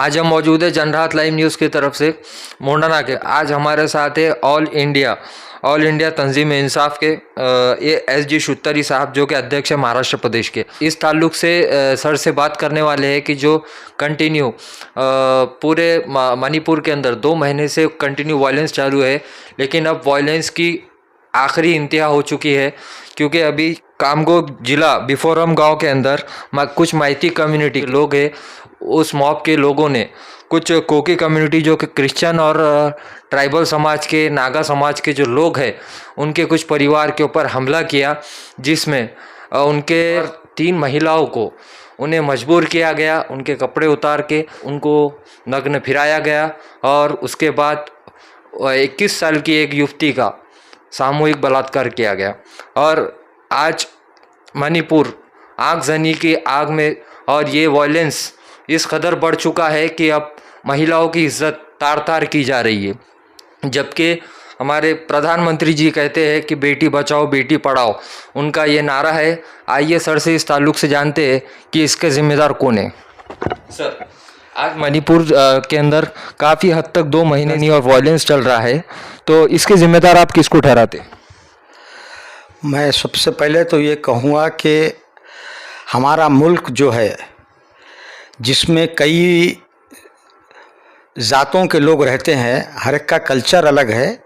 आज हम मौजूद है जनराहत लाइव न्यूज़ की तरफ से मोंडाना के। आज हमारे साथ है ऑल इंडिया तंजीम इंसाफ के SG शुत्तरी साहब, जो कि अध्यक्ष है महाराष्ट्र प्रदेश के। इस ताल्लुक से सर से बात करने वाले हैं कि जो कंटिन्यू पूरे मणिपुर के अंदर 2 महीने से कंटिन्यू वायलेंस चालू है, लेकिन अब वायलेंस की आखिरी इंतहा हो चुकी है, क्योंकि अभी कामगो जिला बिफोरम गांव के अंदर कुछ माइती कम्युनिटी के लोग हैं। उस मॉब के लोगों ने कुछ कोकी कम्युनिटी, जो कि क्रिश्चियन और ट्राइबल समाज के, नागा समाज के जो लोग हैं, उनके कुछ परिवार के ऊपर हमला किया, जिसमें उनके 3 महिलाओं को उन्हें मजबूर किया गया, उनके कपड़े उतार के उनको नग्न फिराया गया और उसके बाद 21 साल की एक युवती का सामूहिक बलात्कार किया गया। और आज मणिपुर आगजनी की आग में, और ये वायलेंस इस कदर बढ़ चुका है कि अब महिलाओं की इज्जत तार तार की जा रही है, जबकि हमारे प्रधानमंत्री जी कहते हैं कि बेटी बचाओ बेटी पढ़ाओ, उनका ये नारा है। आइए सर से इस ताल्लुक से जानते हैं कि इसके जिम्मेदार कौन है। सर, आज मणिपुर के अंदर काफ़ी हद तक 2 महीने नहीं और वायलेंस चल रहा है, तो इसके जिम्मेदार आप किसको ठहराते? मैं सबसे पहले तो ये कहूँगा कि हमारा मुल्क जो है, जिसमें कई ज़ातों के लोग रहते हैं, हर एक का कल्चर अलग है,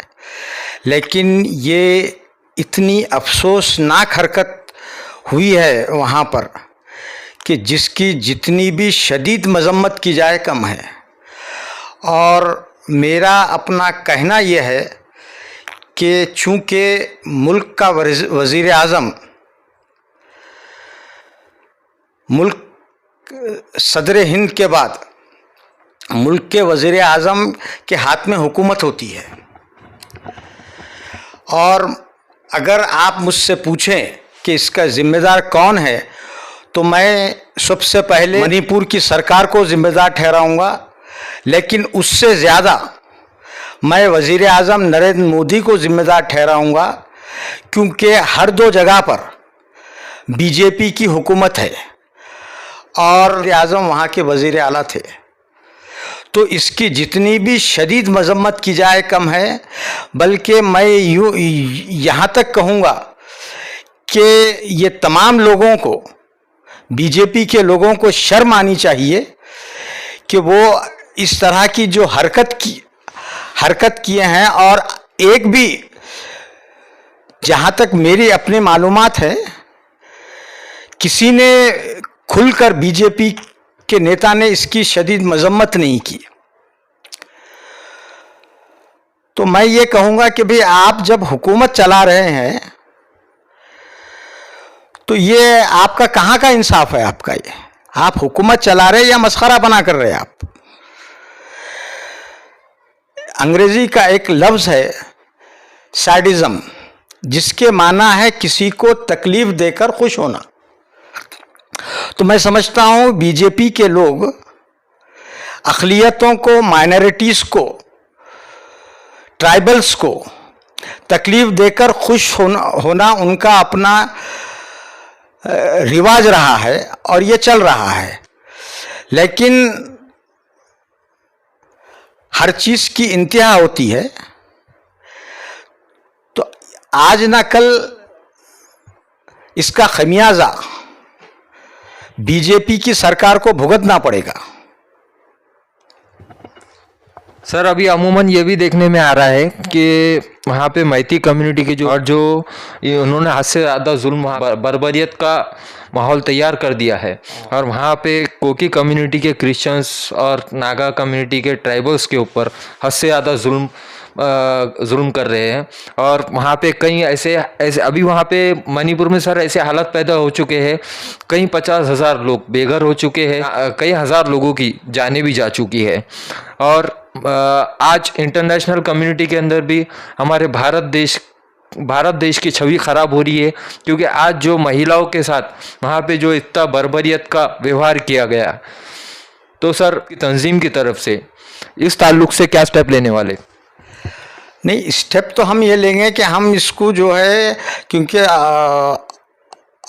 लेकिन ये इतनी अफसोसनाक हरकत हुई है वहाँ पर कि जिसकी जितनी भी शदीद मजम्मत की जाए कम है। और मेरा अपना कहना यह है कि चूँकि मुल्क का वज़ीर आज़म, मुल्क सदर हिंद के बाद मुल्क के वज़ीर आज़म के हाथ में हुकूमत होती है, और अगर आप मुझसे पूछें कि इसका ज़िम्मेदार कौन है, तो मैं सबसे पहले मणिपुर की सरकार को ज़िम्मेदार ठहराऊंगा, लेकिन उससे ज़्यादा मैं वज़ीर आज़म नरेंद्र मोदी को ज़िम्मेदार ठहराऊंगा, क्योंकि हर 2 जगह पर बीजेपी की हुकूमत है और वज़ीर आज़म वहाँ के वज़ीर आला थे। तो इसकी जितनी भी शदीद मजम्मत की जाए कम है, बल्कि मैं यहाँ तक कहूँगा कि ये तमाम लोगों को, बीजेपी के लोगों को शर्म आनी चाहिए कि वो इस तरह की जो हरकत किए हैं। और एक भी, जहाँ तक मेरी अपनी मालूमात है, किसी ने खुलकर बीजेपी के नेता ने इसकी शदीद मजम्मत नहीं की। तो मैं ये कहूँगा कि भाई, आप जब हुकूमत चला रहे हैं तो ये आपका कहाँ का इंसाफ है? आपका ये, आप हुकूमत चला रहे या मस्खरा बना कर रहे हैं आप? अंग्रेजी का एक लफ्ज़ है सैडिज्म, जिसके माना है किसी को तकलीफ देकर खुश होना। तो मैं समझता हूँ बीजेपी के लोग अक़लियतों को, माइनॉरिटीज़ को, ट्राइबल्स को तकलीफ देकर खुश होना उनका अपना रिवाज रहा है और ये चल रहा है। लेकिन हर चीज़ की इंतहा होती है, तो आज ना कल इसका खमियाजा बीजेपी की सरकार को भुगतना पड़ेगा। सर, अभी अमूमन ये भी देखने में आ रहा है कि वहाँ पे मैती कम्युनिटी के जो उन्होंने हद से ज़्यादा जुल्म, बर्बरियत का माहौल तैयार कर दिया है, और वहाँ पे कोकी कम्युनिटी के क्रिश्चियंस और नागा कम्युनिटी के ट्राइबल्स के ऊपर हद से ज़्यादा जुल्म कर रहे हैं। और वहाँ पे कई ऐसे अभी वहाँ पे मणिपुर में सर ऐसे हालत पैदा हो चुके हैं, कई 50,000 लोग बेघर हो चुके हैं, कई हज़ार लोगों की जानें भी जा चुकी है। और आज इंटरनेशनल कम्युनिटी के अंदर भी हमारे भारत देश की छवि खराब हो रही है, क्योंकि आज जो महिलाओं के साथ वहाँ पे जो इतना बर्बरियत का व्यवहार किया गया, तो सर तंजीम की तरफ से इस ताल्लुक से क्या स्टेप लेने वाले? नहीं, स्टेप तो हम ये लेंगे कि हम इसको जो है, क्योंकि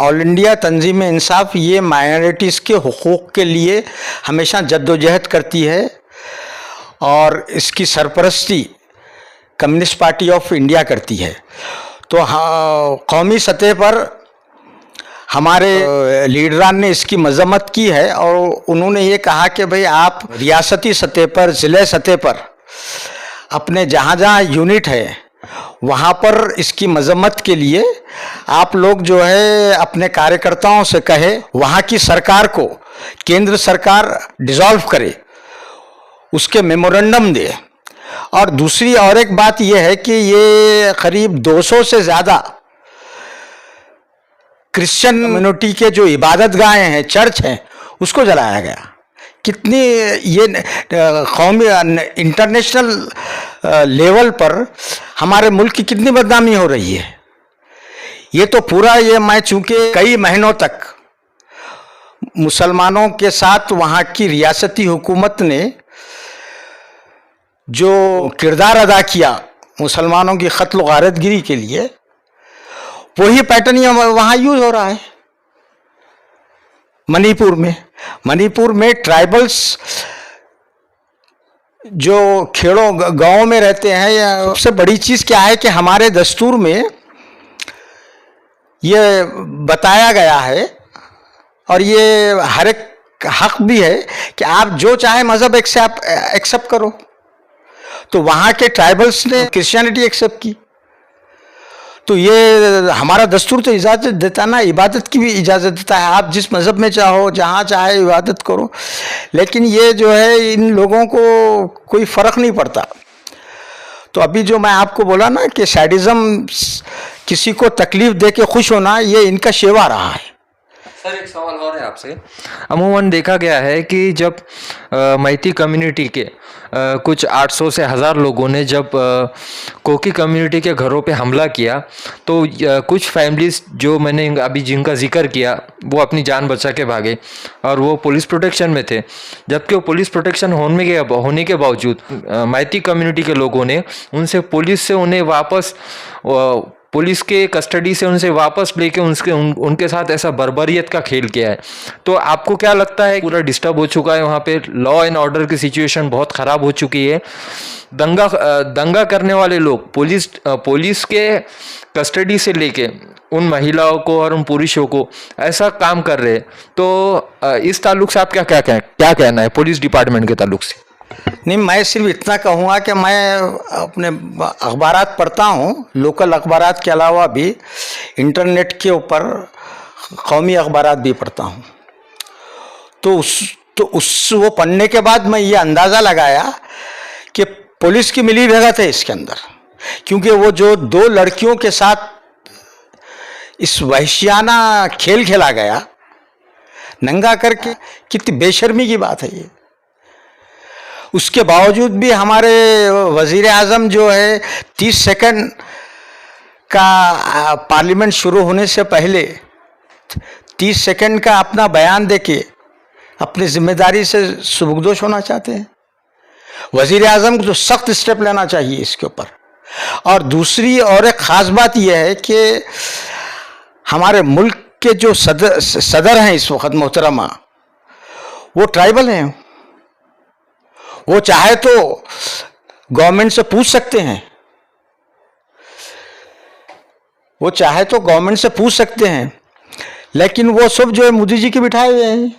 ऑल इंडिया तंजीम इंसाफ ये माइनॉरिटीज़ के हुकूक़ के लिए हमेशा जद्दोजहद करती है और इसकी सरपरस्ती कम्युनिस्ट पार्टी ऑफ इंडिया करती है। तो हाँ, कौमी सतह पर हमारे लीडरान ने इसकी मजम्मत की है और उन्होंने ये कहा कि भाई आप रियासती सतह पर, ज़िले सतह पर अपने जहाँ जहाँ यूनिट है वहाँ पर इसकी मजम्मत के लिए आप लोग जो है अपने कार्यकर्ताओं से कहे वहाँ की सरकार को केंद्र सरकार डिसॉल्व करे, उसके मेमोरेंडम दे। और दूसरी और एक बात यह है कि ये करीब 200 से ज़्यादा क्रिश्चियन कम्युनिटी के जो इबादत गाहें हैं, चर्च हैं, उसको जलाया गया। कितनी ये कौमी इंटरनेशनल लेवल पर हमारे मुल्क की कितनी बदनामी हो रही है। ये तो पूरा ये मैं चूँकि कई महीनों तक मुसलमानों के साथ वहाँ की रियासती हुकूमत ने जो किरदार अदा किया मुसलमानों की क़त्ल गारतगिरी के लिए, वही पैटर्न ही वहाँ यूज़ हो रहा है। मणिपुर में ट्राइबल्स जो खेड़ों गाँव में रहते हैं, या सबसे बड़ी चीज़ क्या है कि हमारे दस्तूर में ये बताया गया है और ये हर एक हक भी है कि आप जो चाहे मज़हब एक्सेप्ट करो। तो वहाँ के ट्राइबल्स ने क्रिश्चियनिटी एक्सेप्ट की, तो ये हमारा दस्तूर तो इजाज़त देता ना, इबादत की भी इजाज़त देता है, आप जिस मज़हब में चाहो जहाँ चाहे इबादत करो। लेकिन ये जो है इन लोगों को कोई फ़र्क नहीं पड़ता। तो अभी जो मैं आपको बोला ना कि सैडिज़म, किसी को तकलीफ़ दे के खुश होना, ये इनका शेवा रहा है। सर एक सवाल और है आपसे। अमूमन देखा गया है कि जब मैती कम्युनिटी के कुछ 800 से 1000 लोगों ने जब कोकी कम्युनिटी के घरों पे हमला किया, तो कुछ फैमिलीज जो मैंने अभी जिनका जिक्र किया वो अपनी जान बचा के भागे और वो पुलिस प्रोटेक्शन में थे। जबकि वो पुलिस प्रोटेक्शन होने के बावजूद मैती कम्युनिटी के लोगों ने पुलिस से उन्हें वापस पुलिस के कस्टडी से उनसे वापस लेके उनके साथ ऐसा बर्बरियत का खेल किया है। तो आपको क्या लगता है, पूरा डिस्टर्ब हो चुका है वहाँ पे, लॉ एंड ऑर्डर की सिचुएशन बहुत ख़राब हो चुकी है, दंगा करने वाले लोग पुलिस के कस्टडी से लेके उन महिलाओं को और उन पुरुषों को ऐसा काम कर रहे हैं, तो इस ताल्लुक से आप क्या कहना है पुलिस डिपार्टमेंट के ताल्लुक से? नहीं, मैं सिर्फ इतना कहूँगा कि मैं अपने अखबारात पढ़ता हूँ, लोकल अखबारात के अलावा भी इंटरनेट के ऊपर कौमी अखबारात भी पढ़ता हूँ। तो वो पढ़ने के बाद मैं ये अंदाज़ा लगाया कि पुलिस की मिली भगत है इसके अंदर, क्योंकि वो जो 2 लड़कियों के साथ इस वहशियाना खेल खेला गया नंगा करके, कितनी बेशर्मी की बात है ये। उसके बावजूद भी हमारे वज़ीर आज़म जो है 30 सेकंड का पार्लियामेंट शुरू होने से पहले 30 सेकंड का अपना बयान देके अपनी जिम्मेदारी से सुबुकदोश होना चाहते हैं। वज़ीर आज़म को तो सख्त स्टेप लेना चाहिए इसके ऊपर। और दूसरी और एक ख़ास बात यह है कि हमारे मुल्क के जो सदर हैं इस वक्त मोहतरमा, वो ट्राइबल हैं। वो चाहे तो गवर्नमेंट से पूछ सकते हैं, लेकिन वो सब जो है मोदी जी के बिठाए हुए हैं,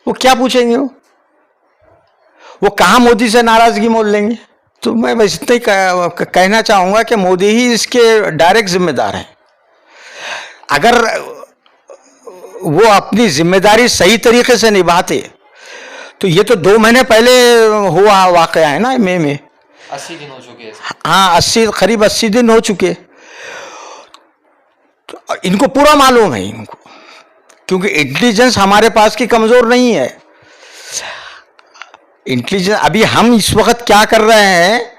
वो क्या पूछेंगे? वो कहाँ मोदी से नाराज़गी मोल लेंगे? तो मैं बस इतना ही कहना चाहूँगा कि मोदी ही इसके डायरेक्ट जिम्मेदार हैं। अगर वो अपनी जिम्मेदारी सही तरीके से निभाते तो ये तो 2 महीने पहले हुआ वाक़या है ना, मई में 80 दिन हो चुके हैं। हाँ, करीब 80 दिन हो चुके। तो इनको पूरा मालूम है इनको, क्योंकि इंटेलिजेंस हमारे पास की कमज़ोर नहीं है। इंटेलिजेंस अभी हम इस वक्त क्या कर रहे हैं,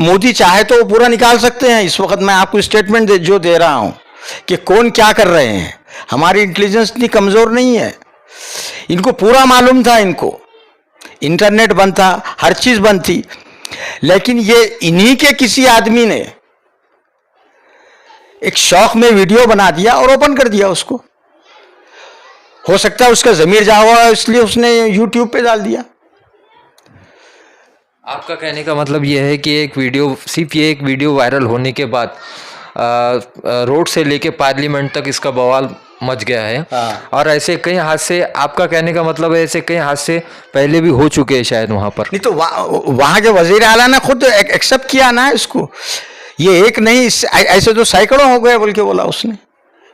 मोदी चाहे तो वो पूरा निकाल सकते हैं। इस वक्त मैं आपको स्टेटमेंट जो दे रहा हूँ कि कौन क्या कर रहे हैं, हमारी इंटेलिजेंस इतनी कमज़ोर नहीं है। इनको पूरा मालूम था, इनको इंटरनेट बंद था, हर चीज़ बंद थी, लेकिन ये इन्हीं के किसी आदमी ने एक शौक में वीडियो बना दिया और ओपन कर दिया उसको। हो सकता है उसका ज़मीर जा हुआ है, इसलिए उसने यूट्यूब पे डाल दिया। आपका कहने का मतलब ये है कि सिर्फ ये एक वीडियो वायरल होने के बाद रोड से लेके पार्लियामेंट तक इसका बवाल मच गया है। हाँ। और ऐसे कई हादसे, आपका कहने का मतलब है ऐसे कई हादसे पहले भी हो चुके हैं शायद वहाँ पर। नहीं तो वहाँ के वजीर आला ने खुद एक्सेप्ट किया ना इसको, ये एक नहीं, ऐसे तो सैकड़ों हो गए बोल के बोला उसने,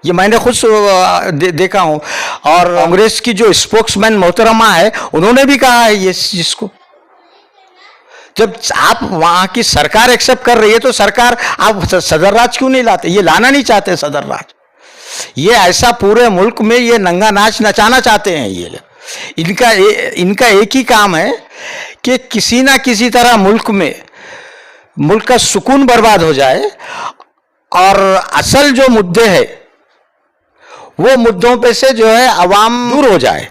ये मैंने खुद देखा हूँ। और कांग्रेस की जो स्पोक्समैन मोहतरमा है उन्होंने भी कहा है ये जिसको, जब आप वहाँ की सरकार एक्सेप्ट कर रही है तो सरकार, आप सदर राज क्यों नहीं लाते? ये लाना नहीं चाहते सदर राज, ये ऐसा पूरे मुल्क में ये नंगा नाच नचाना चाहते हैं ये। इनका एक ही काम है कि किसी ना किसी तरह मुल्क का सुकून बर्बाद हो जाए और असल जो मुद्दे हैं वो मुद्दों पे से जो है अवाम दूर हो जाए।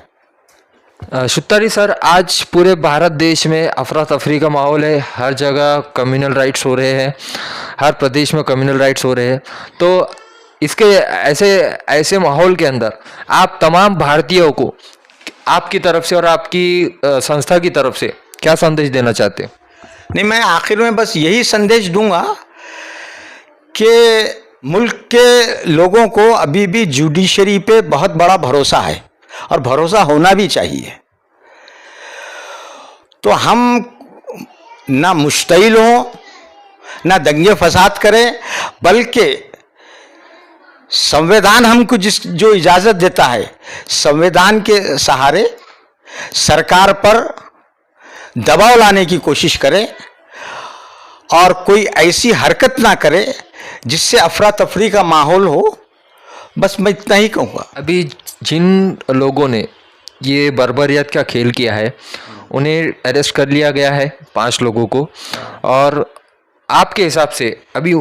शुत्तारी सर, आज पूरे भारत देश में अफरा तफरी का माहौल है, हर जगह कम्युनल राइट्स हो रहे हैं, हर प्रदेश में कम्युनल राइट्स हो रहे हैं। तो इसके ऐसे माहौल के अंदर आप तमाम भारतीयों को आपकी तरफ से और आपकी संस्था की तरफ से क्या संदेश देना चाहते हैं? नहीं, मैं आखिर में बस यही संदेश दूंगा कि मुल्क के लोगों को अभी भी जुडिशरी पे बहुत बड़ा भरोसा है और भरोसा होना भी चाहिए। तो हम ना मुश्तइल हों, ना दंगे फसाद करें, बल्कि संविधान हमको जो इजाज़त देता है, संविधान के सहारे सरकार पर दबाव लाने की कोशिश करें और कोई ऐसी हरकत ना करे जिससे अफरा तफरी का माहौल हो। बस मैं इतना ही कहूँगा। अभी जिन लोगों ने ये बर्बरियत का खेल किया है उन्हें अरेस्ट कर लिया गया है, 5 लोगों को। और आपके हिसाब से अभी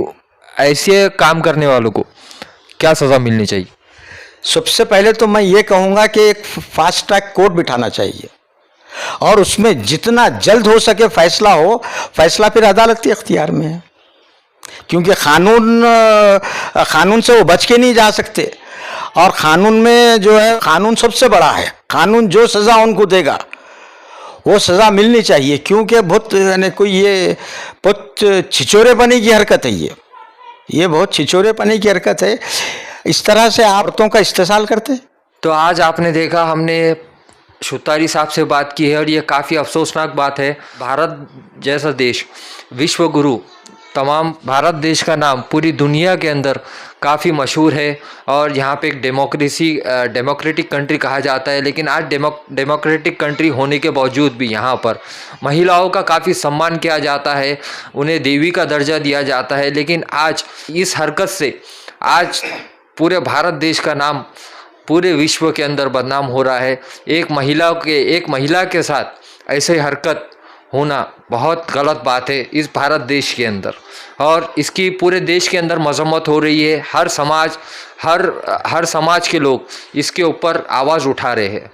ऐसे काम करने वालों को क्या सज़ा मिलनी चाहिए? सबसे पहले तो मैं ये कहूँगा कि एक फास्ट ट्रैक कोर्ट बिठाना चाहिए और उसमें जितना जल्द हो सके फैसला हो। फैसला फिर अदालत के इख्तियार में है, क्योंकि कानून से वो बच के नहीं जा सकते। और कानून में जो है, कानून सबसे बड़ा है, कानून जो सज़ा उनको देगा वो सज़ा मिलनी चाहिए। क्योंकि बहुत यानी कोई ये बहुत छिचोरेपने की हरकत है, ये बहुत छिचोरेपने की हरकत है। इस तरह से औरतों का इस्तेसाल करते। तो आज आपने देखा, हमने शुत्तारी साहब से बात की है और ये काफ़ी अफसोसनाक बात है। भारत जैसा देश, विश्व गुरु, तमाम भारत देश का नाम पूरी दुनिया के अंदर काफ़ी मशहूर है और यहाँ पे एक डेमोक्रेटिक कंट्री कहा जाता है। लेकिन आज डेमोक्रेटिक कंट्री होने के बावजूद भी यहाँ पर महिलाओं का काफ़ी सम्मान किया जाता है, उन्हें देवी का दर्जा दिया जाता है। लेकिन आज इस हरकत से आज पूरे भारत देश का नाम पूरे विश्व के अंदर बदनाम हो रहा है। एक महिला के साथ ऐसे हरकत होना बहुत गलत बात है इस भारत देश के अंदर, और इसकी पूरे देश के अंदर मजम्मत हो रही है। हर समाज के लोग इसके ऊपर आवाज़ उठा रहे हैं।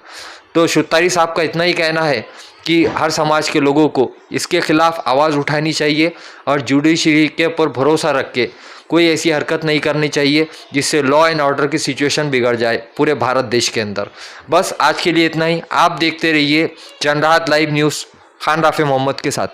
तो शुत्तारी साहब का इतना ही कहना है कि हर समाज के लोगों को इसके खिलाफ आवाज़ उठानी चाहिए और जुडिशरी के ऊपर भरोसा रख के कोई ऐसी हरकत नहीं करनी चाहिए जिससे लॉ एंड ऑर्डर की सिचुएशन बिगड़ जाए पूरे भारत देश के अंदर। बस आज के लिए इतना ही। आप देखते रहिए जनराहत लाइव न्यूज़, खान राफे मोहम्मद के साथ।